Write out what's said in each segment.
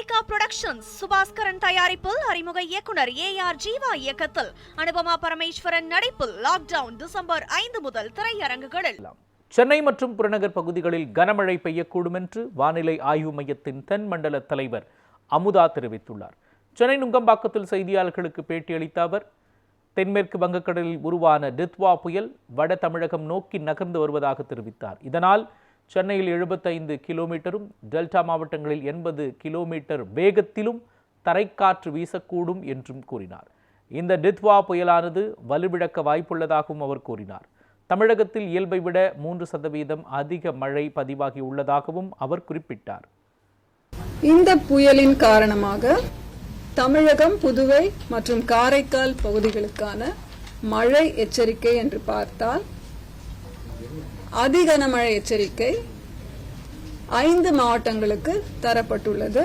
Monica Productions Subaskaran தயாரிப்பில் அறிமுக இயக்குனர் ஏஆர் ஜீவா இயக்கத்தில் அனுபமா பரமேஸ்வரன் நடிப்பில் லாக்டவுன் டிசம்பர் 5 முதல் திரையரங்குகளில். சென்னை மற்றும் புறநகர் பகுதிகளில் கனமழை பெய்யக்கூடும் என்று வானிலை ஆய்வு மையத்தின் தென்மண்டல தலைவர் அமுதா தெரிவித்துள்ளார். சென்னை நுங்கம்பாக்கத்தில் செய்தியாளர்களுக்கு பேட்டியளித்த அவர், தென்மேற்கு வங்கக்கடலில் உருவான டித்வா புயல் வட தமிழகம் நோக்கி நகர்ந்து வருவதாக தெரிவித்தார். இதனால் சென்னையில் 75 கிலோமீட்டரும் டெல்டா மாவட்டங்களில் 80 கிலோமீட்டர் வேகத்திலும் தரைக்காற்று வீசக்கூடும் என்றும் கூறினார். இந்த டித்வா புயலானது வலுவிழக்க வாய்ப்புள்ளதாகவும் அவர் கூறினார். தமிழகத்தில் இயல்பை விட 3% அதிக மழை பதிவாகி உள்ளதாகவும் அவர் குறிப்பிட்டார். இந்த புயலின் காரணமாக தமிழகம், புதுவை மற்றும் காரைக்கால் பகுதிகளுக்கான மழை எச்சரிக்கை என்று பார்த்தால், அதிகனமழை எச்சரிக்கை 5 மாவட்டங்களுக்கு தரப்பட்டுள்ளது.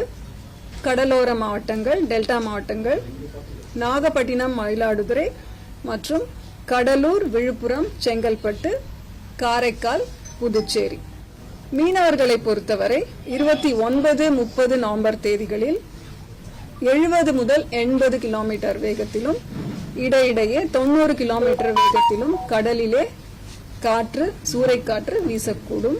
கடலோர மாவட்டங்கள், டெல்டா மாவட்டங்கள், நாகப்பட்டினம், மயிலாடுதுறை மற்றும் கடலூர், விழுப்புரம், செங்கல்பட்டு, காரைக்கால், புதுச்சேரி. மீனவர்களை பொறுத்தவரை 29, 30 நவம்பர் தேதிகளில் 70 முதல் 80 கிலோமீட்டர் வேகத்திலும் இடையிடையே 90 கிலோமீட்டர் வேகத்திலும் கடலிலே காற்று, சூறைக்காற்று வீசக்கூடும்.